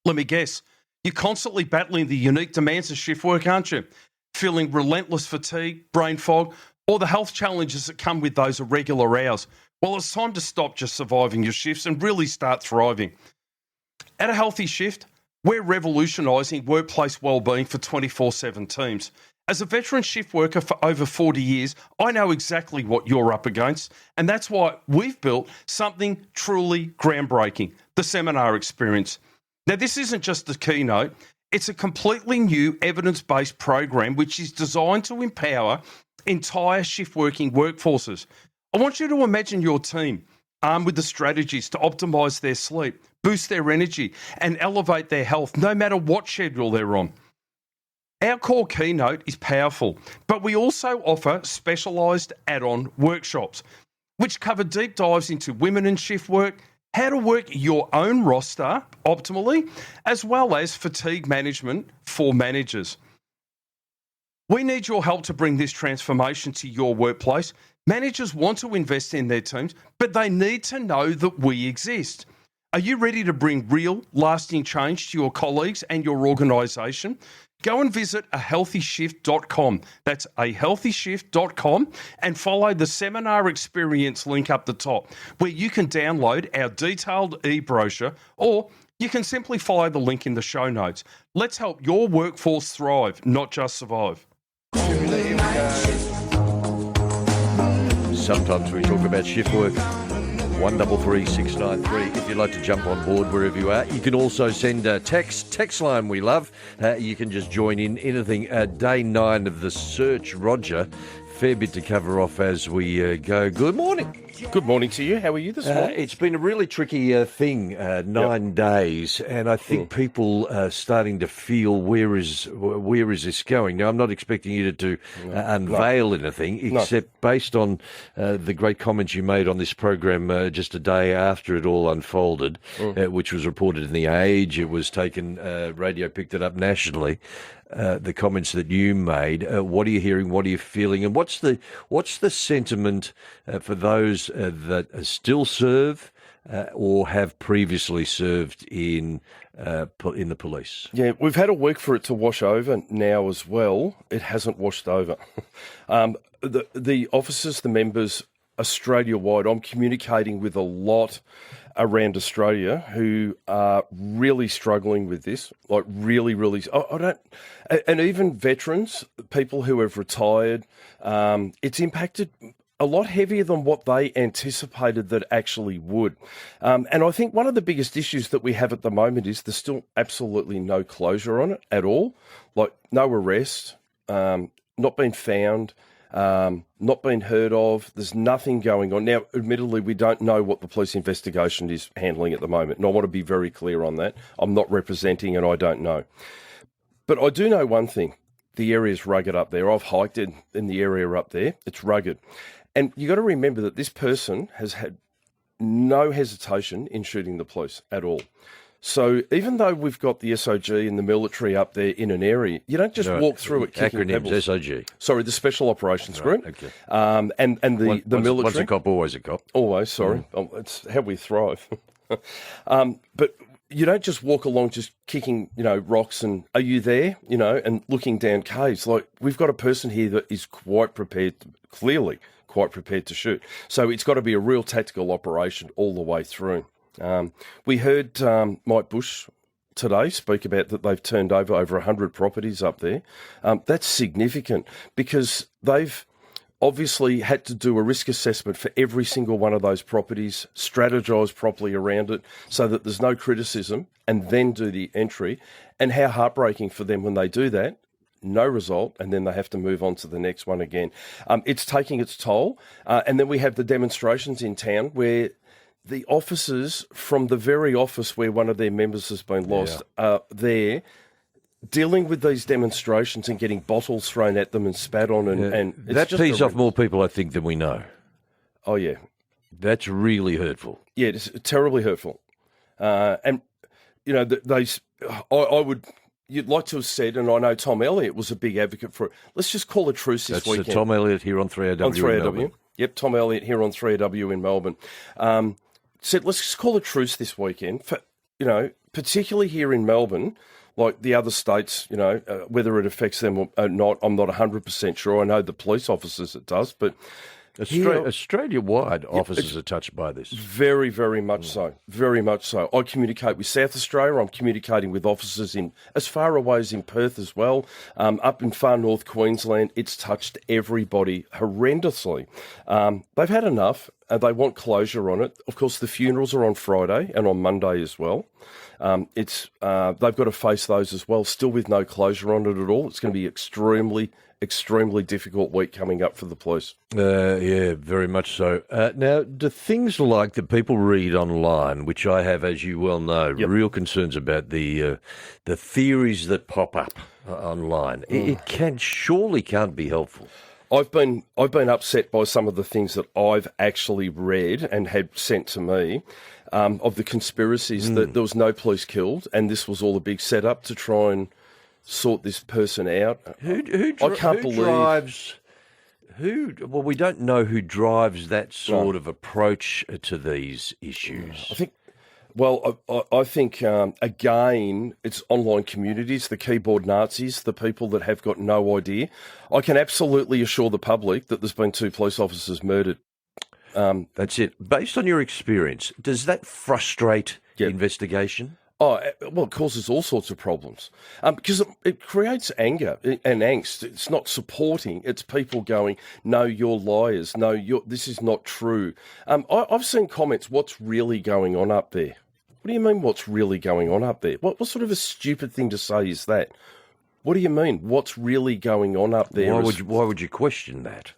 Let me guess, you're constantly battling the unique demands of shift work, aren't you? Feeling relentless fatigue, brain fog, or the health challenges that come with those irregular hours. Well, it's time to stop just surviving your shifts and really start thriving. At A Healthy Shift, we're revolutionising workplace wellbeing for 24/7 teams. As a veteran shift worker for over 40 years, I know exactly what you're up against, and that's why we've built something truly groundbreaking, the seminar experience. Now, this isn't just a keynote, it's a completely new evidence-based program which is designed to empower entire shift-working workforces. I want you to imagine your team armed with the strategies to optimise their sleep, boost their energy, and elevate their health, no matter what schedule they're on. Our core keynote is powerful, but we also offer specialised add-on workshops, which cover deep dives into women in shift work, how to work your own roster optimally, as well as fatigue management for managers. We need your help to bring this transformation to your workplace. Managers want to invest in their teams, but they need to know that we exist. Are you ready to bring real, lasting change to your colleagues and your organisation? Go and visit ahealthyshift.com. That's ahealthyshift.com and follow the seminar experience link up the top, where you can download our detailed e-brochure, or you can simply follow the link in the show notes. Let's help your workforce thrive, not just survive. Sometimes we talk about shift work. 133693. If you'd like to jump on board wherever you are, you can also send a text line we love. You can just join in anything. Day 9 of the search, Roger. Fair bit to cover off as we go. Good morning. Good morning to you. How are you this morning? It's been a really tricky thing, 9 days, and I think people are starting to feel where is this going. Now, I'm not expecting you to unveil anything, except based on the great comments you made on this program just a day after it all unfolded, which was reported in The Age. It was taken, radio picked it up nationally. The comments that you made, what are you hearing? What are you feeling? And what's the sentiment for those that still serve or have previously served in the police? Yeah, we've had a week for it to wash over now as well. It hasn't washed over. The officers, the members, Australia-wide, I'm communicating with a lot around Australia who are really struggling with this, like really, and even veterans, people who have retired, it's impacted a lot heavier than what they anticipated that actually would. And I think one of the biggest issues that we have at the moment is there's still absolutely no closure on it at all, like no arrest, not been found, not been heard of. There's nothing going on. Now, admittedly, we don't know what the police investigation is handling at the moment, and I want to be very clear on that. I'm not representing and I don't know. But I do know one thing. The area's rugged up there. I've hiked in the area up there. It's rugged. And you got to remember that this person has had no hesitation in shooting the police at all. So even though we've got the SOG and the military up there in an area, you don't just walk through it kicking pebbles. SOG. Sorry, the Special Operations Group. Okay. And the military. Once a cop, always a cop. Always, sorry. It's how we thrive. But you don't just walk along just kicking, rocks and, are you there? And looking down caves. Like, we've got a person here that is clearly quite prepared to shoot. So it's got to be a real tactical operation all the way through. We heard Mike Bush today speak about that they've turned over 100 properties up there. That's significant because they've obviously had to do a risk assessment for every single one of those properties, strategise properly around it so that there's no criticism, and then do the entry. And how heartbreaking for them when they do that. No result, and then they have to move on to the next one again. It's taking its toll. And then we have the demonstrations in town where the officers from the very office where one of their members has been lost are there dealing with these demonstrations and getting bottles thrown at them and spat on. And it's that just pees off more people, I think, than we know. Oh, yeah. That's really hurtful. Yeah, it's terribly hurtful. And, I would... You'd like to have said, and I know Tom Elliott was a big advocate for it, let's just call a truce this weekend. That's Tom Elliott here on 3AW on 3AW. in Melbourne. Yep, Tom Elliott here on 3AW in Melbourne. Said, let's just call a truce this weekend for particularly here in Melbourne, like the other states, whether it affects them or not, I'm not 100% sure. I know the police officers it does, but Australia-wide officers are touched by this. Very, very much so. Very much so. I communicate with South Australia. I'm communicating with officers in as far away as in Perth as well. Up in far north Queensland, it's touched everybody horrendously. They've had enough. They want closure on it. Of course, the funerals are on Friday and on Monday as well. They've got to face those as well, still with no closure on it at all. It's going to be extremely difficult week coming up for the police. Yeah, very much so. Now, do things like that people read online, which I have, as you well know, real concerns about the theories that pop up online. It surely can't be helpful. I've been upset by some of the things that I've actually read and had sent to me of the conspiracies that there was no police killed and this was all a big setup to try and sort this person out. Well, we don't know who drives that sort of approach to these issues. I think, again, it's online communities, the keyboard Nazis, the people that have got no idea. I can absolutely assure the public that there's been 2 police officers murdered. That's it. Based on your experience, does that frustrate investigation? Oh, well, it causes all sorts of problems because it creates anger and angst. It's not supporting. It's people going, no, you're liars. No, this is not true. I've seen comments, what's really going on up there? What do you mean what's really going on up there? What sort of a stupid thing to say is that? What do you mean? What's really going on up there? Why would you question that?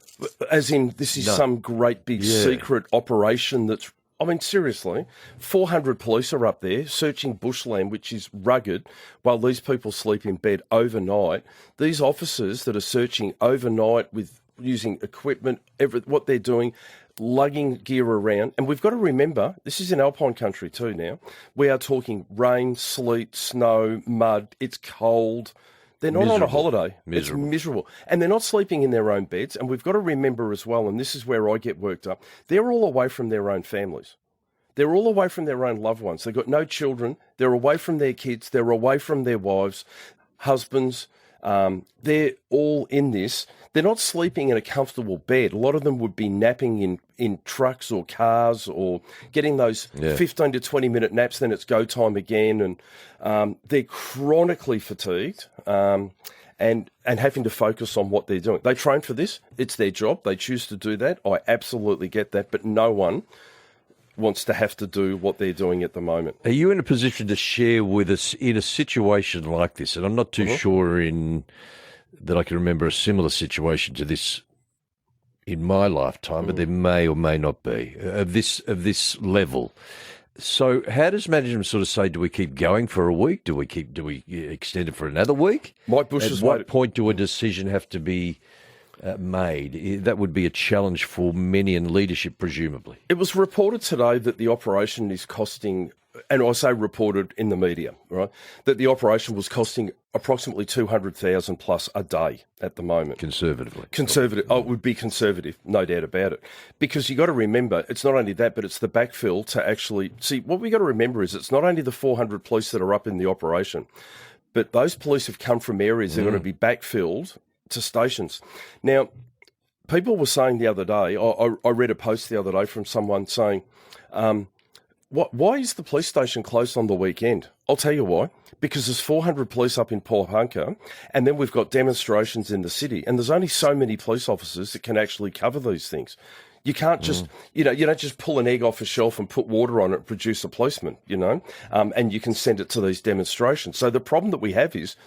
As in, this is some great big secret operation that's... I mean, seriously, 400 police are up there searching bushland, which is rugged, while these people sleep in bed overnight. These officers that are searching overnight with using equipment, what they're doing, lugging gear around. And we've got to remember, this is in alpine country too now. We are talking rain, sleet, snow, mud. It's cold. They're not on a holiday. It's miserable. And they're not sleeping in their own beds. And we've got to remember as well, and this is where I get worked up, they're all away from their own families. They're all away from their own loved ones. They've got no children. They're away from their kids. They're away from their wives, husbands. They're all in this. They're not sleeping in a comfortable bed. A lot of them would be napping in trucks or cars or getting those 15 to 20-minute naps, then it's go time again. And they're chronically fatigued and having to focus on what they're doing. They train for this. It's their job. They choose to do that. I absolutely get that. But no one wants to have to do what they're doing at the moment. Are you in a position to share with us in a situation like this? And I'm not too sure that I can remember a similar situation to this in my lifetime, but there may or may not be of this level. So how does management sort of say, do we keep going for a week? Do we extend it for another week? Mike Bush At what point do a decision have to be made? That would be a challenge for many in leadership, presumably. It was reported today that the operation is costing, and I say reported in the media, right, that the operation was costing approximately 200,000 plus a day at the moment. Conservatively. It would be conservative, no doubt about it. Because you got to remember, it's not only that, but it's the backfill to actually... See, what we got to remember is it's not only the 400 police that are up in the operation, but those police have come from areas that are going to be backfilled to stations. Now, people were saying the other day, I read a post the other day from someone saying, why is the police station closed on the weekend? I'll tell you why. Because there's 400 police up in Pohunka, and then we've got demonstrations in the city, and there's only so many police officers that can actually cover these things. You can't just, you don't just pull an egg off a shelf and put water on it and produce a policeman, and you can send it to these demonstrations. So the problem that we have is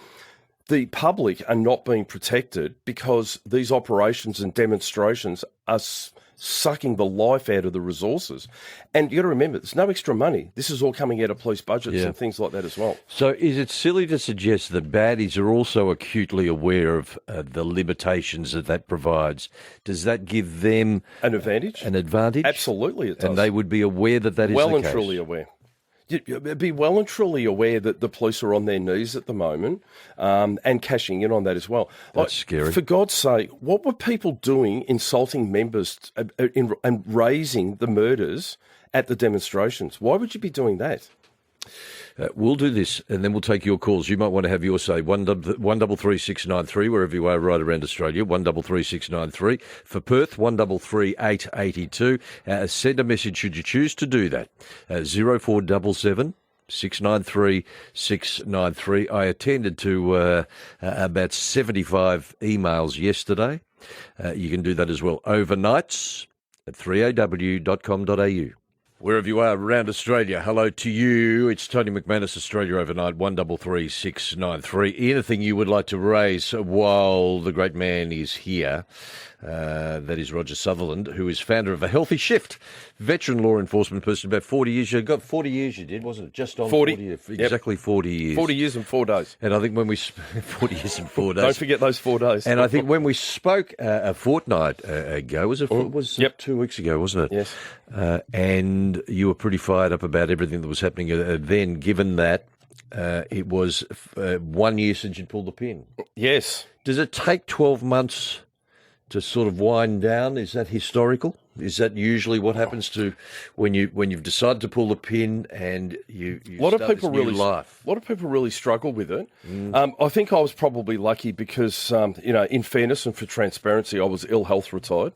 the public are not being protected because these operations and demonstrations are sucking the life out of the resources. And you got to remember, there's no extra money. This is all coming out of police budgets and things like that as well. So is it silly to suggest that baddies are also acutely aware of the limitations that provides? Does that give them an advantage? Absolutely it does. And they would be aware that is the case? Well and truly aware. You'd be well and truly aware that the police are on their knees at the moment and cashing in on that as well. That's scary. For God's sake, what were people doing insulting members and raising the murders at the demonstrations? Why would you be doing that? We'll do this, and then we'll take your calls. You might want to have your say. 133693, wherever you are, right around Australia. 133693 for Perth. 133882. Send a message should you choose to do that. 0477 693 693. I attended to about 75 emails yesterday. You can do that as well. Overnights at 3aw.com.au. Wherever you are around Australia, hello to you. It's Tony McManus, Australia Overnight, 133693. Anything you would like to raise while the great man is here, that is Roger Sutherland, who is founder of A Healthy Shift, veteran law enforcement person, about 40 years. You got 40 years you did, wasn't it? Just on 40. Exactly 40 years. 40 years and 4 days. And I think when we... 40 years and 4 days. Don't forget those 4 days. And I think when we spoke a fortnight ago, was 2 weeks ago, wasn't it? Yes. And you were pretty fired up about everything that was happening then, given that it was 1 year since you'd pulled the pin. Yes. Does it take 12 months to sort of wind down? Is that historical? Is that usually what happens to when you've decided to pull the pin and you a lot of start people this new really life? A lot of people really struggle with it. I think I was probably lucky because in fairness and for transparency, I was ill health retired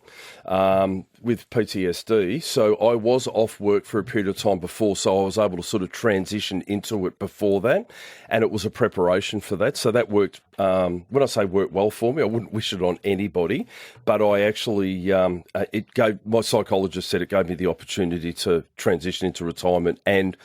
with PTSD, so I was off work for a period of time before, so I was able to sort of transition into it before that, and it was a preparation for that. So that worked. When I say worked well for me, I wouldn't wish it on anybody, but I actually my psychologist said it gave me the opportunity to transition into retirement and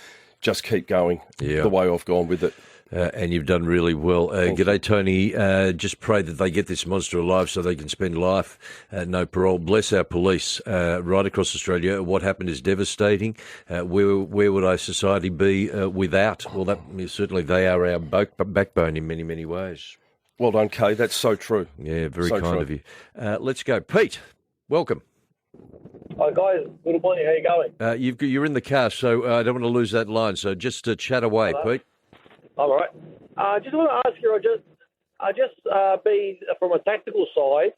just keep going the way I've gone with it. And you've done really well. G'day, Tony. Just pray that they get this monster alive so they can spend life, no parole. Bless our police right across Australia. What happened is devastating. Where would our society be without? Well, certainly they are our backbone in many, many ways. Well done, Kay. That's so true. Yeah, very kind of you. Let's go. Pete, welcome. Hi guys, good morning. How you going? You're in the car, so I don't want to lose that line. So just chat away, Pete. All right. I just want to ask you, I just been from a tactical side.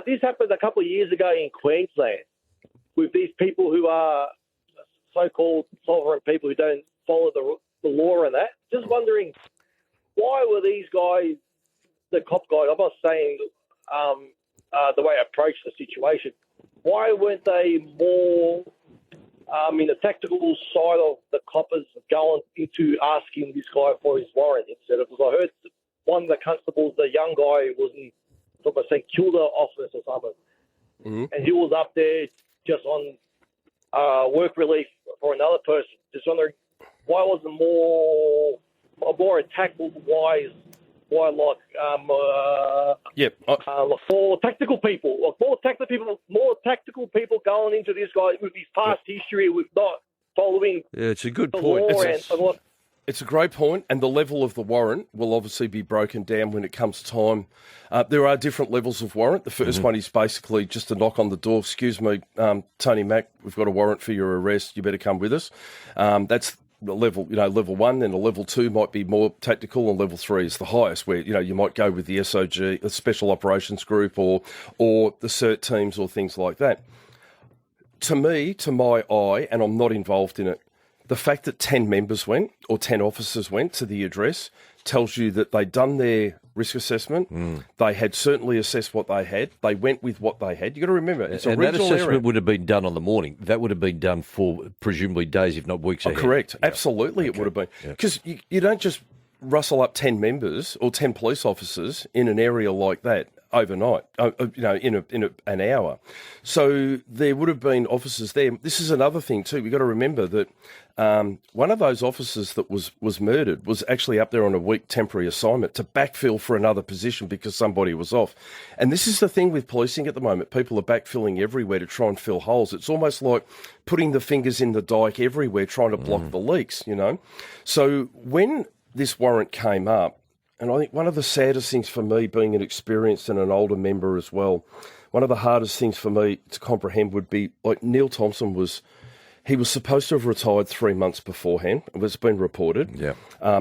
This happened a couple of years ago in Queensland with these people who are so-called sovereign people who don't follow the law and that. Just wondering, why were these guys, the cop guys, I'm not saying the way I approached the situation, why weren't they more in the tactical side of the coppers going into asking this guy for his warrant instead of, because I heard one of the constables, the young guy, wasn't sort of saying kill the officer or something, and he was up there just on work relief for another person. Just wondering why wasn't more tactical wise. Why, for tactical people, more tactical people going into this guy with his past history, with not following. Yeah, it's a good the point. law It's a great point, and the level of the warrant will obviously be broken down when it comes time. There are different levels of warrant. The first one is basically just a knock on the door. Excuse me, Tony Mack, we've got a warrant for your arrest. You better come with us. That's the level, level 1, then a level 2 might be more tactical, and level 3 is the highest, where you might go with the SOG, the Special Operations Group, or the CERT teams, or things like that. To me, to my eye, and I'm not involved in it, the fact that 10 members went, or 10 officers went to the address, tells you that they'd done their risk assessment. They had certainly assessed what they had. They went with what they had. You've got to remember, it's a regional that assessment area. would have been done on the morning. That would have been done for presumably days, if not weeks ahead. Correct. Yeah. Absolutely, it would have been. Because you don't just rustle up 10 members or 10 police officers in an area like that overnight, in an hour. So there would have been officers there. This is another thing too. We've got to remember that one of those officers that was murdered was actually up there on a week temporary assignment to backfill for another position because somebody was off. And this is the thing with policing at the moment. People are backfilling everywhere to try and fill holes. It's almost like putting the fingers in the dike everywhere, trying to block the leaks, So when this warrant came up, and I think one of the saddest things for me, being an experienced and an older member as well, one of the hardest things for me to comprehend would be, like, Neil Thompson was supposed to have retired 3 months beforehand. It's been reported. Yeah.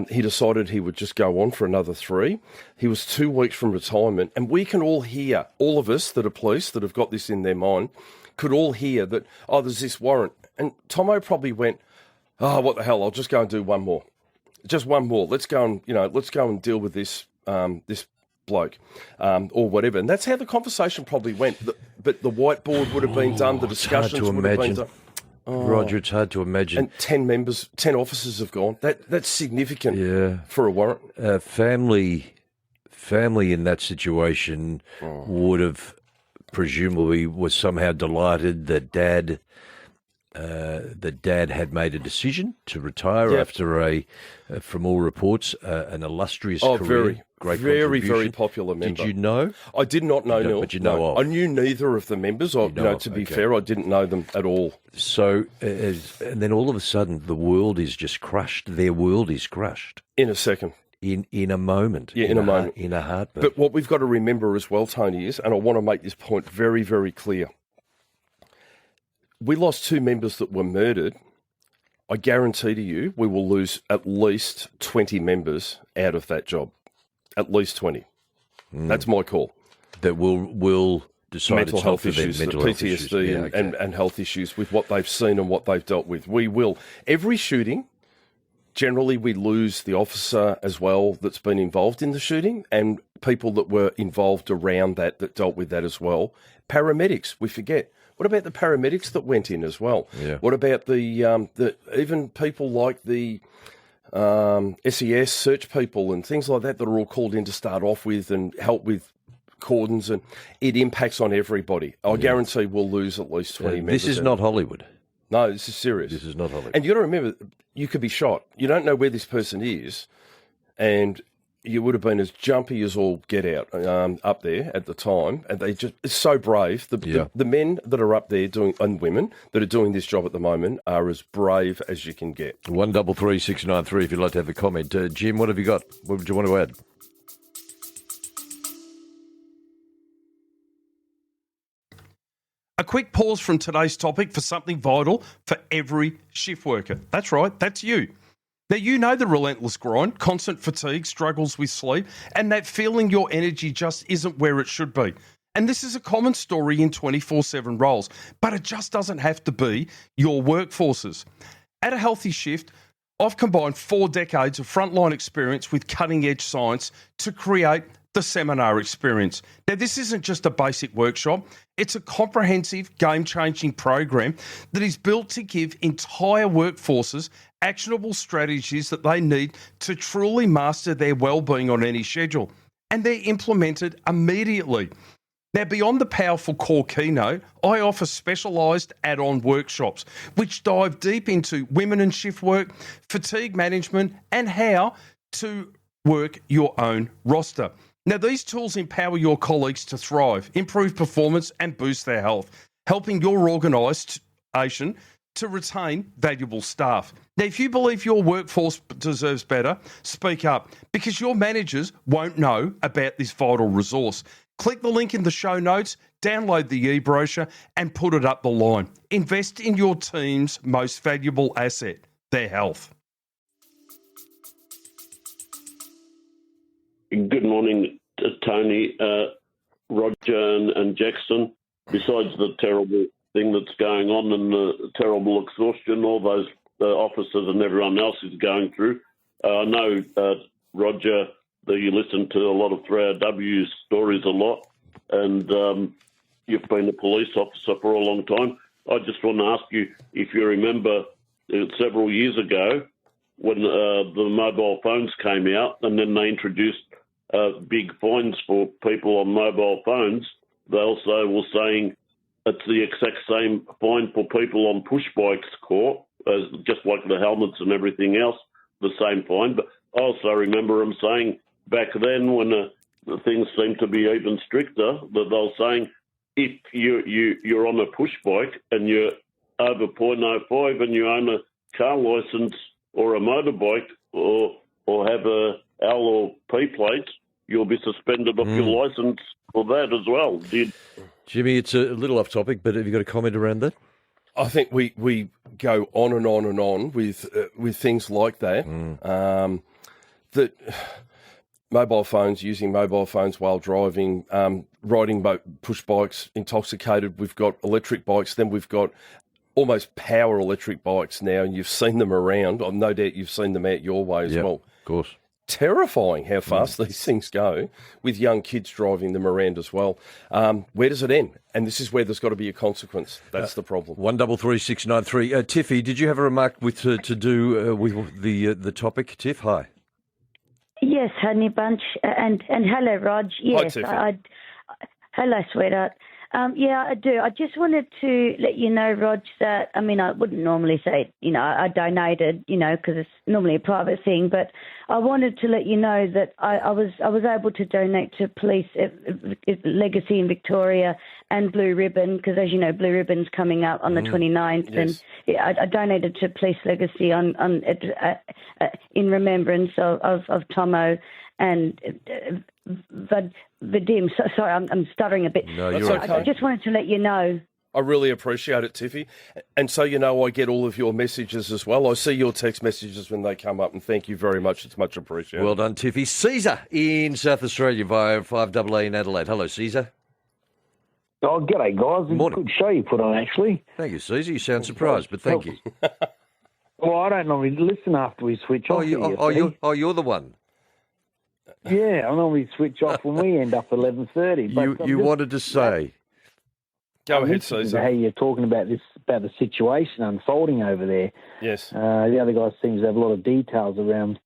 He decided he would just go on for another 3. He was 2 weeks from retirement, and we can all hear, all of us that are police that have got this in their mind, could all hear that, there's this warrant. And Tomo probably went, what the hell, I'll just go and do one more. just one more. Let's go and deal with this this bloke or whatever. And that's how the conversation probably went. But the whiteboard would have been done. The discussions would have been done. Roger, it's hard to imagine. And 10 officers have gone. That's significant for a warrant. Family in that situation would have presumably was somehow delighted that dad had made a decision to retire after from all reports, an illustrious career. Very popular member. Did you know? I did not know, Neil. But you know of. I knew neither of the members. To be fair, I didn't know them at all. So, and then all of a sudden, the world is just crushed. Their world is crushed. In a second. In a moment. Yeah, in a moment. In a heartbeat. But what we've got to remember as well, Tony, is, and I want to make this point very, very clear, we lost 2 members that were murdered. I guarantee to you we will lose at least 20 members out of that job. At least 20. That's my call. That will decide mental health issues, mental PTSD and health issues with what they've seen and what they've dealt with. We will. Every shooting, generally we lose the officer as well that's been involved in the shooting and people that were involved around that dealt with that as well. Paramedics, we forget. What about the paramedics that went in as well? Yeah. What about the even people like the SES search people and things like that are all called in to start off with and help with cordons, and it impacts on everybody. I guarantee we'll lose at least 20 members. This is not Hollywood. No, this is serious. This is not Hollywood. And you got to remember, you could be shot. You don't know where this person is, and you would have been as jumpy as all get out up there at the time, and it's so brave. The men that are up there and women that are doing this job at the moment are as brave as you can get. 133 693 if you'd like to have a comment. Jim, what have you got? What would you want to add? A quick pause from today's topic for something vital for every shift worker. That's right, that's you. Now, you know the relentless grind, constant fatigue, struggles with sleep, and that feeling your energy just isn't where it should be. And this is a common story in 24/7 roles, but it just doesn't have to be your workforces. At A Healthy Shift, I've combined 4 decades of frontline experience with cutting-edge science to create the seminar experience. Now, this isn't just a basic workshop. It's a comprehensive, game-changing program that is built to give entire workforces actionable strategies that they need to truly master their well-being on any schedule. And they're implemented immediately. Now, beyond the powerful core keynote, I offer specialised add-on workshops which dive deep into women and shift work, fatigue management, and how to work your own roster. Now, these tools empower your colleagues to thrive, improve performance, and boost their health, helping your organisation to retain valuable staff. Now, if you believe your workforce deserves better, speak up, because your managers won't know about this vital resource. Click the link in the show notes, download the e-brochure, and put it up the line. Invest in your team's most valuable asset, their health. Good morning, Tony, Roger and Jackson. Besides the terrible thing that's going on and the terrible exhaustion all those officers and everyone else is going through, I know, Roger, that you listen to a lot of 3RW stories a lot, and you've been a police officer for a long time. I just want to ask you if you remember several years ago when the mobile phones came out and then they introduced big fines for people on mobile phones. They also were saying it's the exact same fine for people on push bikes caught, just like the helmets and everything else, the same fine. But I also remember them saying back then when the things seemed to be even stricter, that they were saying if you're on a push bike and you're over 0.05 and you own a car licence or a motorbike or have a L or P plate, you'll be suspended off your licence for that as well. Jimmy, it's a little off topic, but have you got a comment around that? I think we go on and on and on with things like that. That mobile phones, using mobile phones while driving, riding push bikes intoxicated. We've got electric bikes. Then we've got almost power electric bikes now, and you've seen them around. No doubt you've seen them out your way as well. Of course. Terrifying how fast these things go with young kids driving them around as well. Where does it end? And this is where there's got to be a consequence. That's the problem. 133693. Tiffy, did you have a remark with to do with the topic? Tiff, hi. Yes, honey bunch, and hello, Rog. Yes, Tiffy. Hello, sweetheart. Yeah, I do. I just wanted to let you know, Rog, that, I mean, I wouldn't normally say, I donated, because it's normally a private thing, but I wanted to let you know that I was able to donate to police legacy in Victoria and Blue Ribbon, because as you know, Blue Ribbon's coming up on the 29th, yes. and I donated to police legacy in remembrance of Tomo and Vadim. Sorry, I'm stuttering a bit. No, you're That's okay. I just wanted to let you know. I really appreciate it, Tiffy. And so I get all of your messages as well. I see your text messages when they come up, and thank you very much. It's much appreciated. Well done, Tiffy. Caesar in South Australia via 5AA in Adelaide. Hello, Caesar. Oh, g'day, guys. Morning. Good show you put on, actually. Thank you, Caesar. You sound surprised, but thank you. Well, I don't normally listen after we switch off. You're the one. Yeah, I normally switch off when we end up at 11:30. You wanted to say. Go I'm ahead, interested in Caesar. how you're talking about the situation unfolding over there. Yes. The other guy seems to have a lot of details around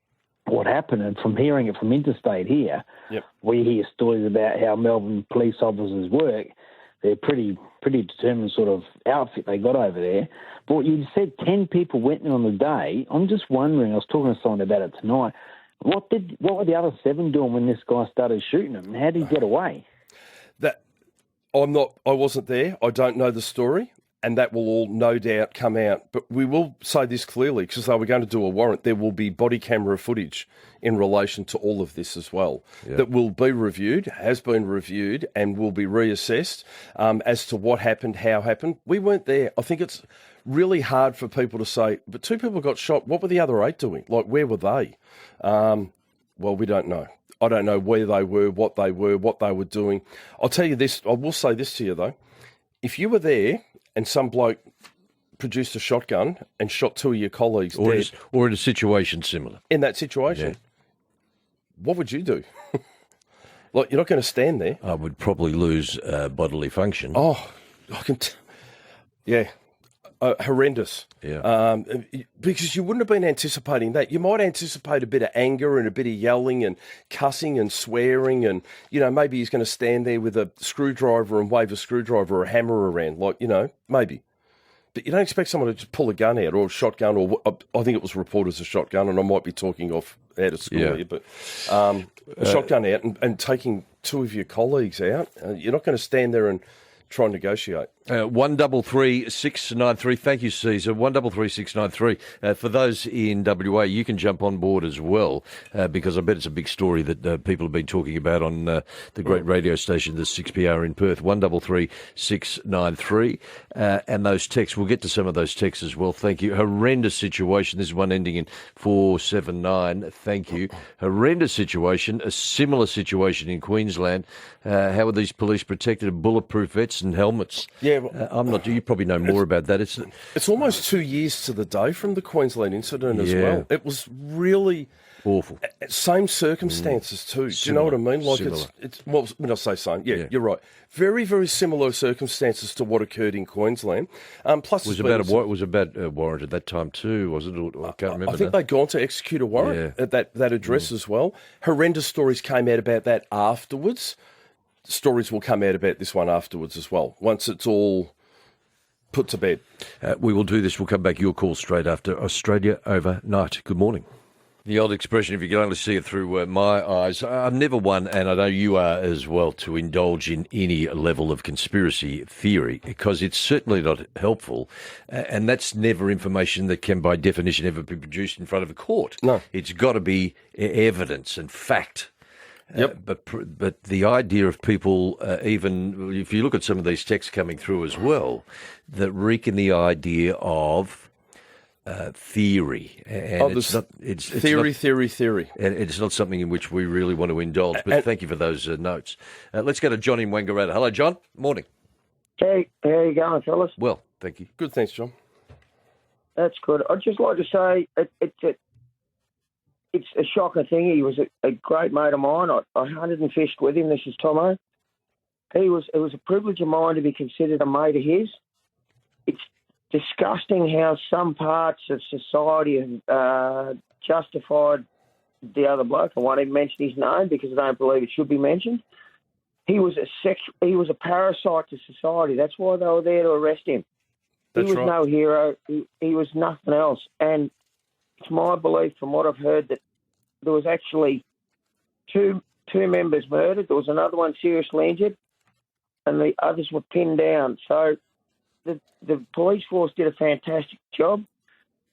what happened, and from hearing it from interstate here, Yep. we hear stories about how Melbourne police officers work. They're pretty determined sort of outfit they got over there. But you said 10 people went there on the day. I'm just wondering, I was talking to someone about it tonight, what were the other 7 doing when this guy started shooting them, and how did he get away? I wasn't there. I don't know the story, and that will all no doubt come out. But we will say this clearly, because they were going to do a warrant. There will be body camera footage in relation to all of this as well that will be reviewed, has been reviewed, and will be reassessed as to what happened, how happened. We weren't there. I think it's really hard for people to say, but 2 people got shot. What were the other 8 doing? Like, where were they? Well, we don't know. I don't know where they were, what they were doing. I'll tell you this. I will say this to you, though. If you were there and some bloke produced a shotgun and shot 2 of your colleagues dead, or in a situation similar. in that situation, what would you do? Like, you're not going to stand there. I would probably lose bodily function. Oh, horrendous. Yeah. Because you wouldn't have been anticipating that. You might anticipate a bit of anger and a bit of yelling and cussing and swearing, and maybe he's going to stand there with a screwdriver and wave a screwdriver or a hammer around, maybe. But you don't expect someone to just pull a gun out or a shotgun, or I think it was reported as a shotgun, and I might be talking out of school here, but a shotgun out and taking 2 of your colleagues out. You're not going to stand there and try and negotiate. 133693. Thank you, Caesar. 133693. For those in WA, you can jump on board as well, because I bet it's a big story that people have been talking about on the great radio station, the 6PR in Perth. 133693. And those texts, we'll get to some of those texts as well. Thank you. Horrendous situation. This is one ending in 479. Thank you. Horrendous situation. A similar situation in Queensland. How are these police protected? Bulletproof vests and helmets. Yeah. I'm not. You probably know more about that. It's almost 2 years to the day from the Queensland incident as well. It was really awful. Same circumstances too. Do you know what I mean? Like it's well, when I say same, you're right. Very, very similar circumstances to what occurred in Queensland. Plus, was about a warrant at that time too, was it? I can't remember. I think they'd gone to execute a warrant at that address as well. Horrendous stories came out about that afterwards. Stories will come out about this one afterwards as well, once it's all put to bed. We will do this. We'll come back. Your call straight after Australia Overnight. Good morning. The old expression, if you can only see it through my eyes, I'm never one, and I know you are as well, to indulge in any level of conspiracy theory, because it's certainly not helpful, and that's never information that can, by definition, ever be produced in front of a court. No. It's got to be evidence and fact. Yep. But the idea of people, even if you look at some of these texts coming through as well, that reek in the idea of theory. And it's theory. And it's not something in which we really want to indulge. But thank you for those notes. Let's go to John in Wangaratta. Hello, John. Morning. Hey, how you going, fellas? Well, thank you. Good, thanks, John. That's good. I'd just like to say it's a shocker thing. He was a great mate of mine. I hunted and fished with him. This is Tomo. It was a privilege of mine to be considered a mate of his. It's disgusting how some parts of society have justified the other bloke. I won't even mention his name because I don't believe it should be mentioned. He was a parasite to society. That's why they were there to arrest him. He was no hero. He was nothing else. And it's my belief, from what I've heard, that there was actually two members murdered. There was another one seriously injured, and the others were pinned down. So the police force did a fantastic job.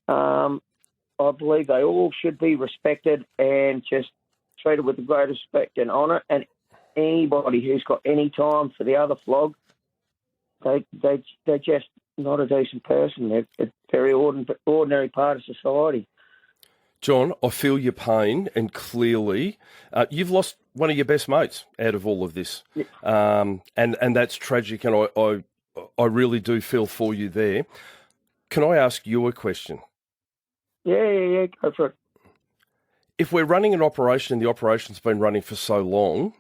I believe they all should be respected and just treated with the greatest respect and honour. And anybody who's got any time for the other flog, they're just not a decent person. They're a very ordinary part of society. John, I feel your pain, and clearly you've lost one of your best mates out of all of this, and that's tragic, and I really do feel for you there. Can I ask you a question? Yeah, go for it. If we're running an operation and the operation's been running for so long,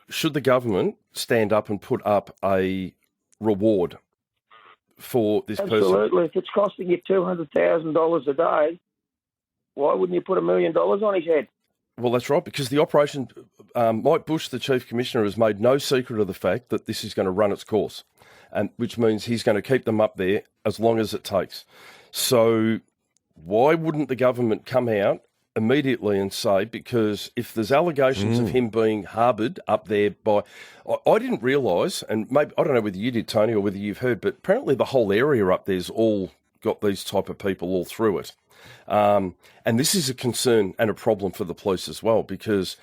should the government stand up and put up a reward for this person? Absolutely. If it's costing you $200,000 a day, why wouldn't you put $1 million on his head? Well, that's right, because the operation, Mike Bush, the Chief Commissioner, has made no secret of the fact that this is going to run its course, and which means he's going to keep them up there as long as it takes. So why wouldn't the government come out immediately and say, because if there's allegations of him being harboured up there by... I didn't realise, and maybe I don't know whether you did, Tony, or whether you've heard, but apparently the whole area up there's all got these type of people all through it. And this is a concern and a problem for the police as well, because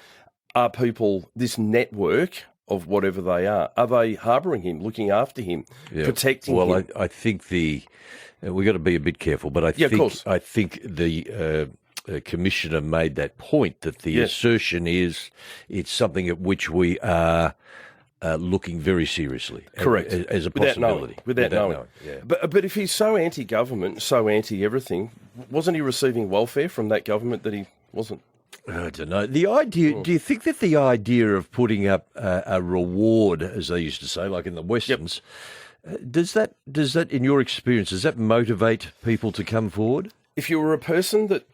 are people, this network of whatever they are they harbouring him, looking after him, protecting him? Well, I think we've got to be a bit careful, but I think the Commissioner made that point, that the assertion is it's something at which we are looking very seriously. Correct. As a possibility. Without knowing. Yeah. But if he's so anti-government, so anti-everything, wasn't he receiving welfare from that government that he wasn't? I don't know. The idea. Do you think that the idea of putting up a reward, as they used to say, like in the Westerns, does that, in your experience, does that motivate people to come forward? If you were a person that,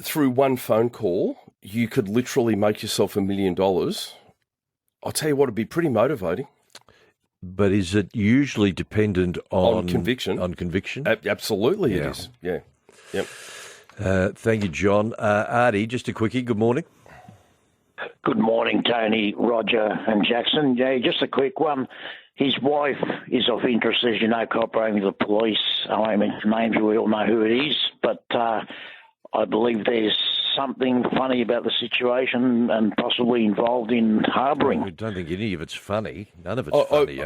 through one phone call, you could literally make yourself $1 million, I'll tell you what, it'd be pretty motivating. But is it usually dependent on conviction? On conviction? Absolutely, it is. Yeah. Yep. Thank you, John. Artie, just a quickie. Good morning. Good morning, Tony, Roger, and Jackson. Yeah, just a quick one. His wife is of interest, as you know, cooperating with the police. I won't mention names, we all know who it is, but I believe there's something funny about the situation and possibly involved in harbouring. I don't think any of it's funny. None of it's funny.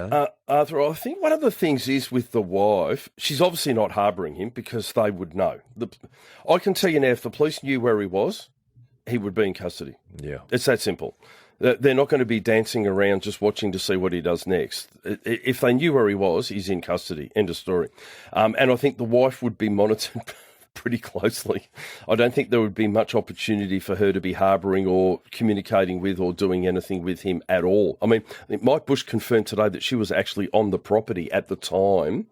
Arthur, I think one of the things is with the wife, she's obviously not harbouring him because they would know. I can tell you now, if the police knew where he was, he would be in custody. Yeah. It's that simple. They're not going to be dancing around just watching to see what he does next. If they knew where he was, he's in custody. End of story. And I think the wife would be monitored pretty closely. I don't think there would be much opportunity for her to be harbouring or communicating with or doing anything with him at all. I mean, Mike Bush confirmed today that she was actually on the property at the time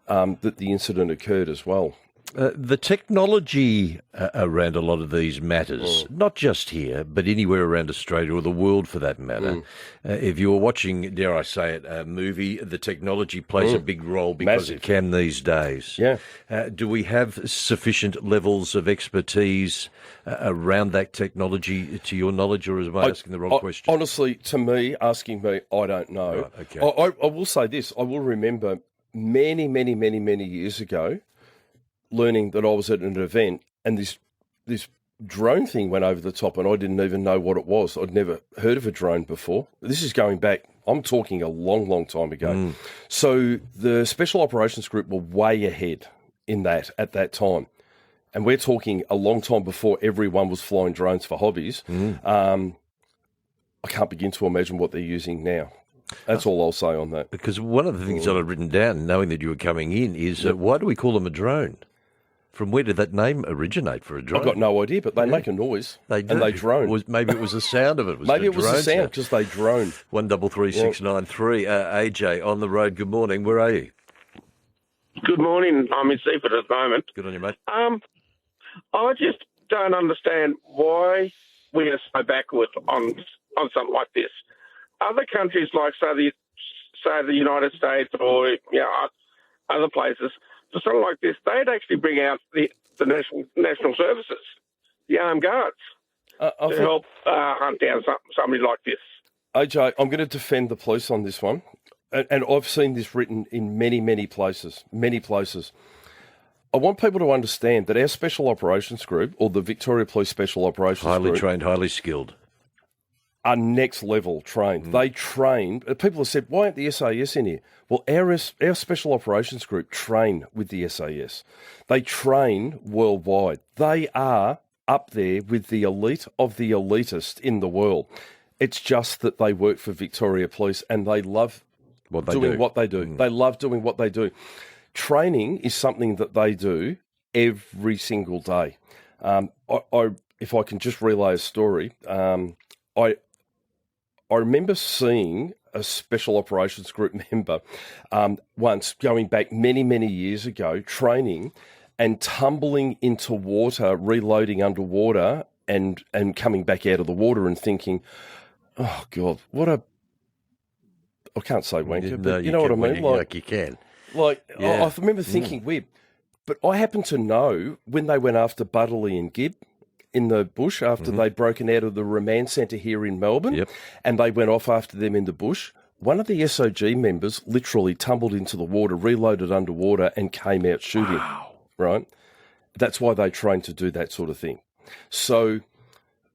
that the incident occurred as well. The technology around a lot of these matters, not just here, but anywhere around Australia or the world for that matter, if you were watching, dare I say it, a movie, the technology plays a big role because it can these days. Yeah. Do we have sufficient levels of expertise around that technology, to your knowledge, or am I asking the wrong question? Honestly, to me, asking me, I don't know. Right, okay. I will say this. I will remember many, many, many, many years ago, learning that I was at an event and this drone thing went over the top and I didn't even know what it was. I'd never heard of a drone before. This is going back, I'm talking a long, long time ago. So the Special Operations Group were way ahead in that at that time. And we're talking a long time before everyone was flying drones for hobbies. I can't begin to imagine what they're using now. That's all I'll say on that. Because one of the things that I've written down, knowing that you were coming in, is why do we call them a drone? From where did that name originate for a drone? I've got no idea, but they make a noise. They do. And they drone. Maybe it was the sound of it. Maybe it was the sound because they drone. 133693. AJ, on the road, good morning. Where are you? Good morning. I'm in Seaford at the moment. Good on you, mate. I just don't understand why we are so backward on something like this. Other countries, like say the United States or other places, for something like this, they'd actually bring out the national services, the armed guards, to help hunt down somebody like this. AJ, I'm going to defend the police on this one, and I've seen this written in many, many places, I want people to understand that our Special Operations Group, or the Victoria Police Special Operations Group... Highly trained, highly skilled. Are next level trained. They train... People have said, why aren't the SAS in here? Well, our Special Operations Group train with the SAS. They train worldwide. They are up there with the elite of the elitist in the world. It's just that they work for Victoria Police and they love doing what they do. They love doing what they do. Training is something that they do every single day. If I can just relay a story, I remember seeing a Special Operations Group member once, going back many, many years ago, training and tumbling into water, reloading underwater and coming back out of the water and thinking, oh, God, I can't say wanker, but you know what I mean? Like you can. I remember thinking weird, but I happen to know when they went after Butterley and Gibb in the bush after they'd broken out of the remand centre here in Melbourne, and they went off after them in the bush, one of the SOG members literally tumbled into the water, reloaded underwater, and came out shooting. Wow. Right? That's why they train to do that sort of thing. So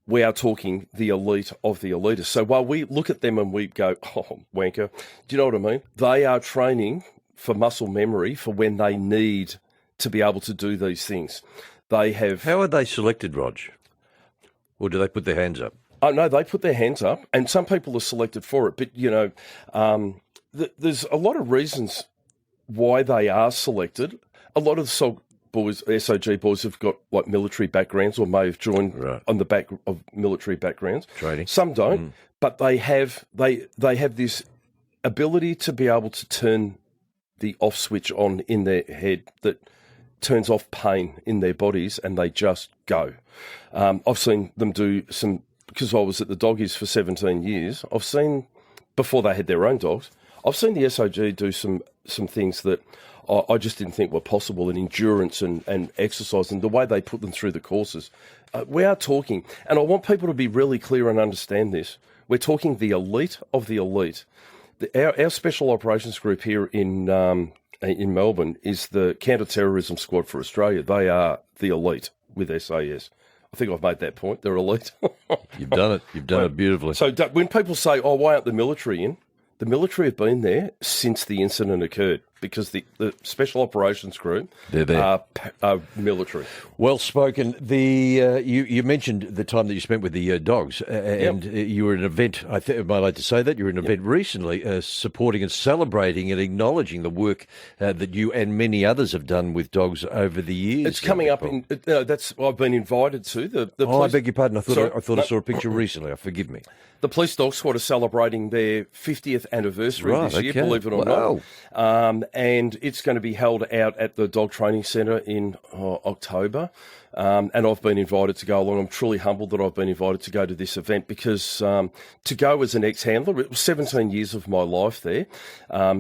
we are talking the elite of the elitists. So while we look at them and we go, oh, wanker, do you know what I mean? They are training for muscle memory for when they need to be able to do these things. They have... How are they selected, Rog? Or do they put their hands up? Oh, no, they put their hands up, and some people are selected for it. But, there's a lot of reasons why they are selected. A lot of the SOG boys have got, like, military backgrounds or may have joined on the back of military backgrounds. Training. Some don't, but they have this ability to be able to turn the off switch on in their head that turns off pain in their bodies, and they just go. I've seen them do some, because I was at the doggies for 17 years, I've seen, before they had their own dogs, I've seen the SOG do some things that I just didn't think were possible in endurance and exercise, and the way they put them through the courses. We are talking, and I want people to be really clear and understand this, we're talking the elite of the elite. Our Special Operations Group here in Melbourne is the Counter-Terrorism Squad for Australia. They are the elite with SAS. I think I've made that point. They're elite. You've done it. You've done it beautifully. So when people say, oh, why aren't the military in? The military have been there since the incident occurred because the Special Operations Group are military. Well spoken. You mentioned the time that you spent with the dogs, and you were at an event, am I allowed to say that? You were at an event recently supporting and celebrating and acknowledging the work that you and many others have done with dogs over the years. It's coming up in, I've been invited to. I beg your pardon. I thought I saw a picture recently. Forgive me. The Police Dog Squad are celebrating their 50th anniversary this year, believe it or not. And it's going to be held out at the Dog Training Centre in October. And I've been invited to go along. I'm truly humbled that I've been invited to go to this event because to go as an ex-handler, it was 17 years of my life there.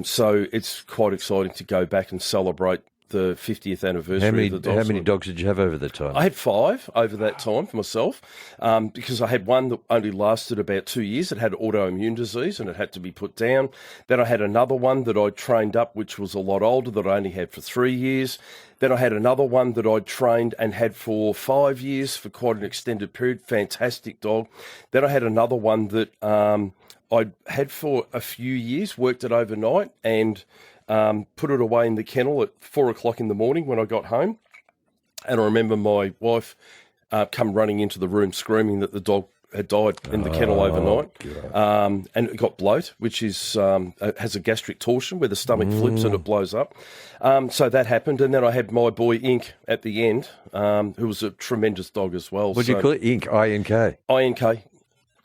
So it's quite exciting to go back and celebrate the 50th anniversary of the dog. How many dogs did you have over that time? I had 5 over that time for myself because I had one that only lasted about 2 years. It had autoimmune disease and it had to be put down. Then I had another one that I trained up, which was a lot older, that I only had for 3 years. Then I had another one that I trained and had for 5 years for quite an extended period. Fantastic dog. Then I had another one that I had for a few years, worked it overnight and put it away in the kennel at 4 o'clock in the morning when I got home. And I remember my wife come running into the room screaming that the dog had died in the kennel overnight, and it got bloat, which is has a gastric torsion where the stomach flips and it blows up. So that happened, and then I had my boy Ink at the end, who was a tremendous dog as well. What do you call it? Ink, I-N-K? I-N-K.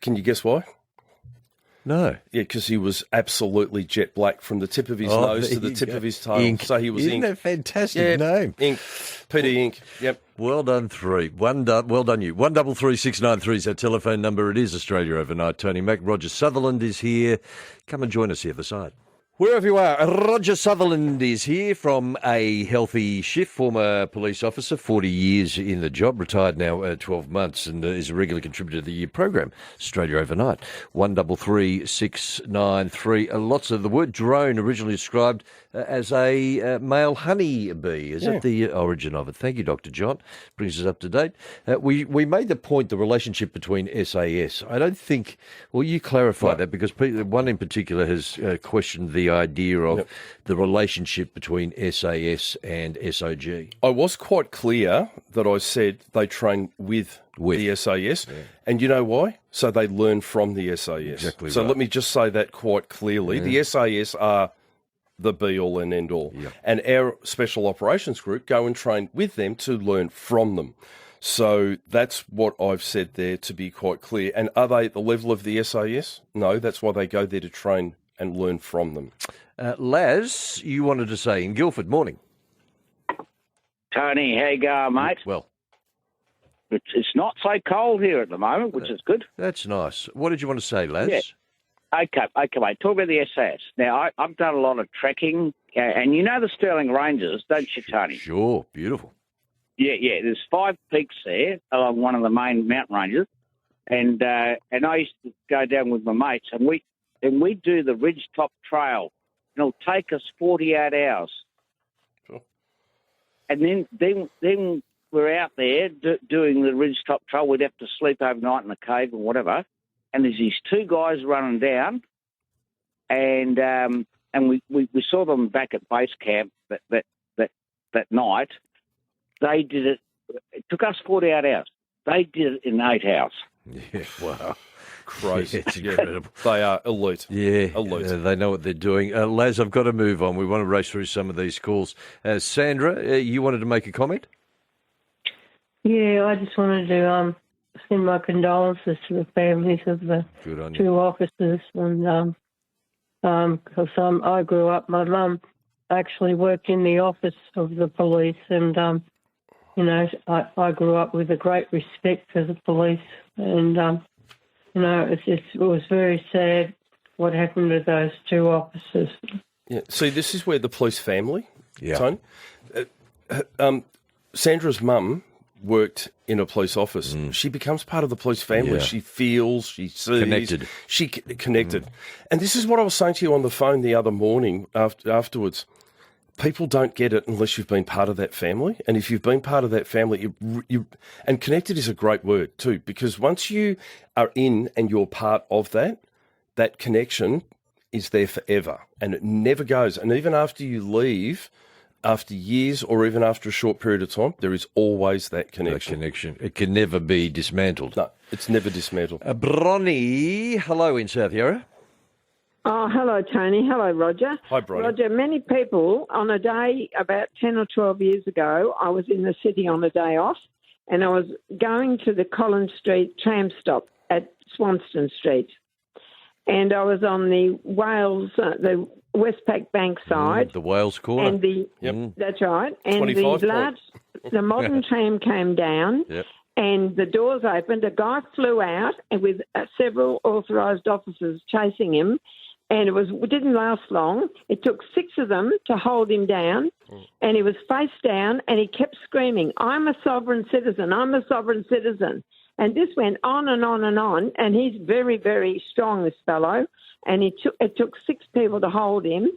Can you guess why? No. Yeah, because he was absolutely jet black from the tip of his nose to the tip of his tail. Ink. So he was Isn't Ink. that a fantastic name? Ink. Peter Ink. Yep. Well done, three. Well done, you. 133693 is our telephone number. It is Australia Overnight. Tony Mack, Roger Sutherland is here. Come and join us the other side. Wherever you are, Roger Sutherland is here from A Healthy Shift, former police officer, 40 years in the job, retired now 12 months, and is a regular contributor to the year program, Australia Overnight. 133693. Lots of the word drone originally described as a male honey bee. Is that the origin of it? Thank you, Dr. John. Brings us up to date. We made the point, the relationship between SAS. I don't think, well, you clarified that because one in particular has questioned the idea of the relationship between SAS and SOG. I was quite clear that I said they train with the SAS. Yeah. And you know why? So they learn from the SAS. Exactly so right. let me just say that quite clearly. Yeah. The SAS are the be-all and end-all. Yeah. And our Special Operations Group go and train with them to learn from them. So that's what I've said there, to be quite clear. And are they at the level of the SAS? No, that's why they go there to train and learn from them. Laz, you wanted to say in Guildford, morning. Tony, how you going, mate? Well. It's not so cold here at the moment, which is good. That's nice. What did you want to say, Laz? Yeah. Okay, mate. Talk about the SAS. Now, I've done a lot of trekking, and you know the Stirling Ranges, don't you, Tony? Sure, beautiful. Yeah. There's 5 peaks there along one of the main mountain ranges, and I used to go down with my mates, and we do the Ridgetop Trail, and it'll take us 48 hours. Sure. And then we're out there doing the Ridgetop Trail. We'd have to sleep overnight in a cave or whatever. And there's these 2 guys running down, and we saw them back at base camp that night. They did it. It took us 48 hours. They did it in 8 hours. Yeah, wow. Crazy. Yeah, it's incredible. They are elite. Yeah, elite. They know what they're doing. Laz, I've got to move on. We want to race through some of these calls. Sandra, you wanted to make a comment? Yeah, I just wanted to send my condolences to the families of the 2 officers. And because I grew up, my mum actually worked in the office of the police, and I grew up with a great respect for the police, and it was very sad what happened to those 2 officers. Yeah. See, this is where the police family, Tony. Sandra's mum worked in a police office. She becomes part of the police family. Yeah. She feels, she sees. Connected. She connected. And this is what I was saying to you on the phone the other morning afterwards. People don't get it unless you've been part of that family. And if you've been part of that family, and connected is a great word too, because once you are in and you're part of that connection is there forever and it never goes. And even after you leave, after years or even after a short period of time, there is always that connection. It can never be dismantled. No, it's never dismantled. Bronnie, hello in South Yarra. Oh, hello, Tony. Hello, Roger. Hi, Bronnie. Roger, many people on a day about 10 or 12 years ago, I was in the city on a day off and I was going to the Collins Street tram stop at Swanston Street. And I was on the Wales, the Westpac Bank side. The Wales corner. And that's right. And the modern tram came down. Yep. And the doors opened. A guy flew out, and with several authorised officers chasing him. And it didn't last long. It took 6 of them to hold him down, and he was face down, and he kept screaming, "I'm a sovereign citizen. I'm a sovereign citizen." And this went on and on and on. And he's very, very strong, this fellow. And it took 6 people to hold him.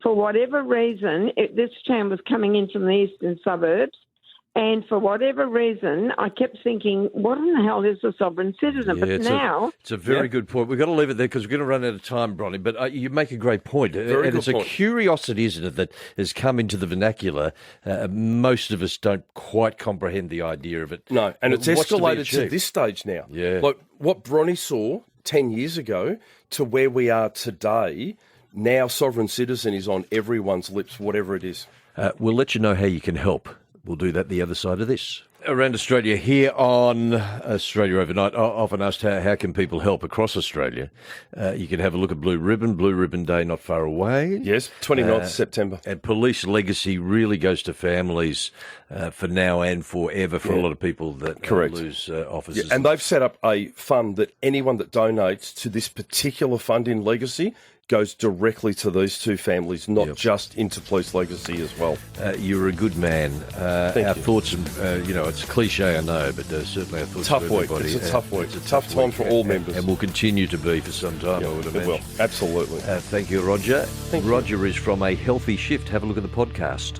For whatever reason, this tram was coming in from the eastern suburbs. And for whatever reason, I kept thinking, what in the hell is a sovereign citizen? Yeah, but now... It's a very good point. We've got to leave it there because we're going to run out of time, Bronnie. But you make a great point. Very good it's point. A curiosity, isn't it, that has come into the vernacular. Most of us don't quite comprehend the idea of it. No, and it's What's escalated to to this stage now. Yeah. Like what Bronnie saw 10 years ago to where we are today, now sovereign citizen is on everyone's lips, whatever it is. We'll let you know how you can help. We'll do that the other side of this. Around Australia, here on Australia Overnight, often asked how can people help across Australia. You can have a look at Blue Ribbon Day not far away. Yes, 29th September. And Police Legacy really goes to families for now and forever for a lot of people that lose officers. Yeah, and they've set up a fund that anyone that donates to this particular fund in Legacy goes directly to these two families, not just into Police Legacy as well. You're a good man. Our you. thoughts, it's cliche, I know, but certainly our thoughts Tough for week. everybody. It's a tough week. It's a tough time for all members. And will continue to be for some time, I would imagine. It will, absolutely. Thank you, Roger. Thank you. Roger is from A Healthy Shift. Have a look at the podcast.